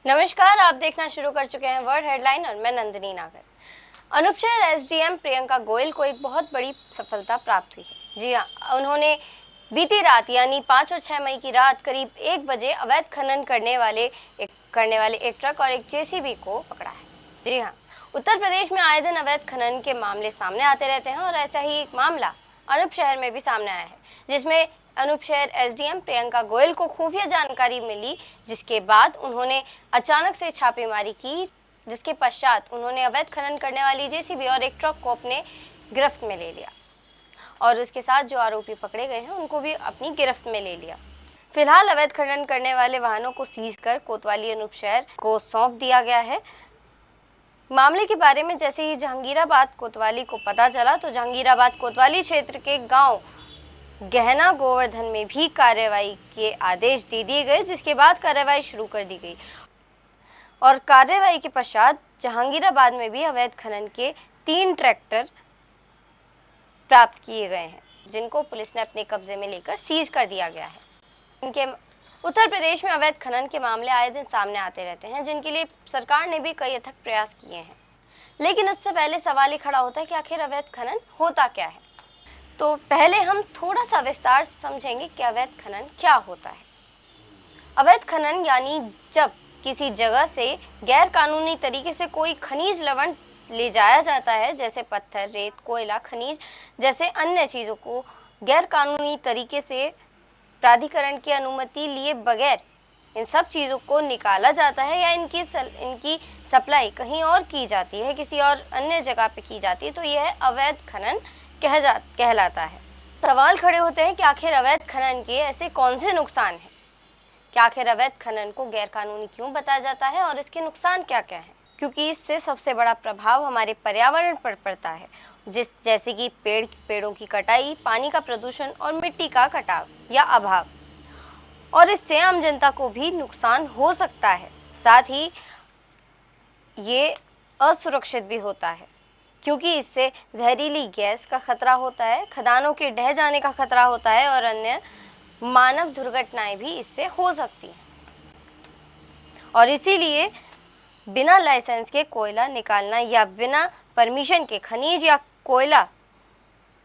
नमस्कार, आप देखना शुरू कर चुके हैं वर्ड हेडलाइन और मैं नंदिनी नागर। अनूप शहर एसडीएम प्रियंका गोयल को एक बहुत बड़ी सफलता प्राप्त हुई है। जी हाँ, उन्होंने बीती रात यानी 5 और 6 मई की रात करीब 1 बजे अवैध खनन करने वाले एक ट्रक और एक जेसीबी को पकड़ा है। जी हाँ, उत्तर प्रदेश में आए दिन अवैध खनन के मामले सामने आते रहते हैं और ऐसा ही एक मामला अनूप शहर में भी सामने आया है, जिसमें अनूप शहर एसडीएम प्रियंका गोयल को खुफिया जानकारी मिली, जिसके बाद उन्होंने अचानक से छापेमारी की, जिसके पश्चात उन्होंने अवैध खनन करने वाली जेसीबी और एक ट्रक को अपने गिरफ्त में ले लिया और उसके साथ जो आरोपी पकड़े गए हैं उनको भी अपनी गिरफ्त में ले लिया। फिलहाल अवैध खनन करने वाले वाहनों को सीज कर कोतवाली अनूप शहर को सौंप दिया गया है। मामले के बारे में जैसे ही जहांगीराबाद कोतवाली को पता चला तो जहांगीराबाद कोतवाली क्षेत्र के गांव गहना गोवर्धन में भी कार्रवाई के आदेश दे दिए गए, जिसके बाद कार्रवाई शुरू कर दी गई और कार्रवाई के पश्चात जहांगीराबाद में भी अवैध खनन के 3 ट्रैक्टर प्राप्त किए गए हैं, जिनको पुलिस ने अपने कब्जे में लेकर सीज कर दिया गया है। इनके उत्तर प्रदेश में अवैध खनन के मामले आए दिन सामने आते रहते हैं, जिनके लिए सरकार ने भी कई अथक प्रयास किए हैं। लेकिन उससे पहले सवाल ये खड़ा होता है कि आखिर अवैध खनन होता क्या है। तो पहले हम थोड़ा सा विस्तार से समझेंगे कि अवैध खनन क्या होता है। अवैध खनन यानी जब किसी जगह से गैर कानूनी तरीके से कोई खनिज लवण ले जाया जाता है, जैसे पत्थर, रेत, कोयला, खनिज जैसे अन्य चीज़ों को गैर कानूनी तरीके से प्राधिकरण की अनुमति लिए बगैर इन सब चीज़ों को निकाला जाता है या इनकी सप्लाई कहीं और की जाती है, किसी और अन्य जगह पे की जाती है, तो यह अवैध खनन कहलाता है। सवाल खड़े होते हैं कि आखिर अवैध खनन के ऐसे कौन से नुकसान हैं, कि आखिर अवैध खनन को गैर कानूनी क्यों बताया जाता है और इसके नुकसान क्या क्या हैं। क्योंकि इससे सबसे बड़ा प्रभाव हमारे पर्यावरण पर पड़ता है, जैसे कि पेड़ों की कटाई, पानी का प्रदूषण और मिट्टी का कटाव या अभाव, और इससे आम जनता को भी नुकसान हो सकता है। साथ ही ये असुरक्षित भी होता है, क्योंकि इससे जहरीली गैस का खतरा होता है, खदानों के ढह जाने का खतरा होता है और अन्य मानव दुर्घटनाएं भी इससे हो सकती हैं। और इसीलिए बिना लाइसेंस के कोयला निकालना या बिना परमिशन के खनिज या कोयला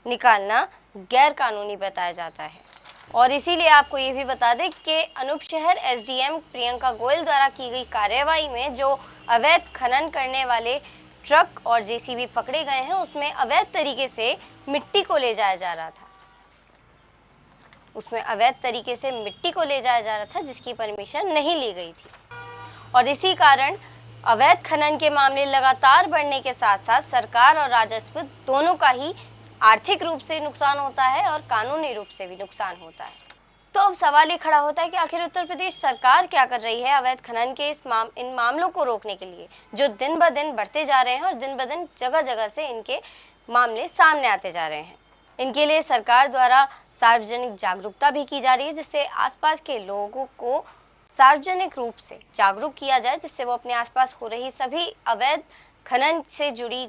निकालना गैर कानूनी बताया जाता है। और इसीलिए आपको ये भी बता दें कि अनूप शहर एसडीएम प्रियंका गोयल द्वारा की गई कार्रवाई में जो अवैध खनन करने वाले ट्रक और जेसीबी पकड़े गए हैं, उसमें अवैध तरीके से मिट्टी को ले जाया जा रहा था। जिसकी परमिशन नहीं ली गई थी। और इसी कारण अवैध खनन के मामले लगातार बढ़ने के साथ साथ सरकार और राजस्व दोनों का ही आर्थिक रूप से नुकसान होता है और कानूनी रूप से भी नुकसान होता है। तो अब सवाल ये खड़ा होता है कि आखिर उत्तर प्रदेश सरकार क्या कर रही है अवैध खनन के इन मामलों को रोकने के लिए, जो दिन ब दिन बढ़ते जा रहे हैं और दिन ब दिन जगह जगह से इनके मामले सामने आते जा रहे हैं। इनके लिए सरकार द्वारा सार्वजनिक जागरूकता भी की जा रही है, जिससे आसपास के लोगों को सार्वजनिक रूप से जागरूक किया जाए, जिससे वो अपने आसपास हो रही सभी अवैध खनन से जुड़ी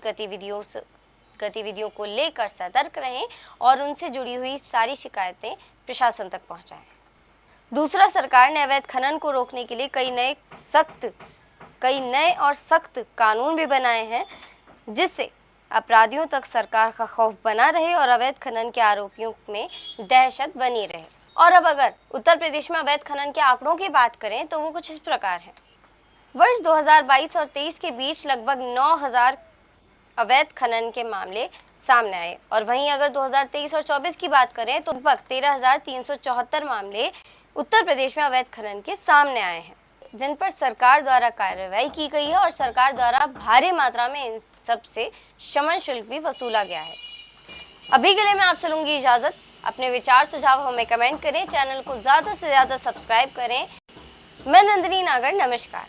गतिविधियों को लेकर सतर्क रहें और उनसे जुड़ी हुई सारी शिकायतें प्रशासन तक पहुंचाएं। दूसरा, सरकार ने अवैध खनन को रोकने के लिए कई नए और सख्त कानून भी बनाए हैं, जिससे अपराधियों तक सरकार का खौफ बना रहे और अवैध खनन के आरोपियों में दहशत बनी रहे। और अब अगर उत्तर प्रदेश में अवैध खनन के आंकड़ों की बात करें तो वो कुछ इस प्रकार है। वर्ष 2022 और 23 के बीच लगभग 9000 अवैध खनन के मामले सामने आए, और वहीं अगर 2023 और 24 की बात करें तो लगभग 13,374 मामले उत्तर प्रदेश में अवैध खनन के सामने आए हैं, जिन पर सरकार द्वारा कार्रवाई की गई है और सरकार द्वारा भारी मात्रा में इन सब से शमन शुल्क भी वसूला गया है। अभी के लिए मैं आपसे लूंगी इजाजत। अपने विचार सुझाव हमें कमेंट करें, चैनल को ज़्यादा से ज़्यादा सब्सक्राइब करें। मैं नंदिनी नागर, नमस्कार।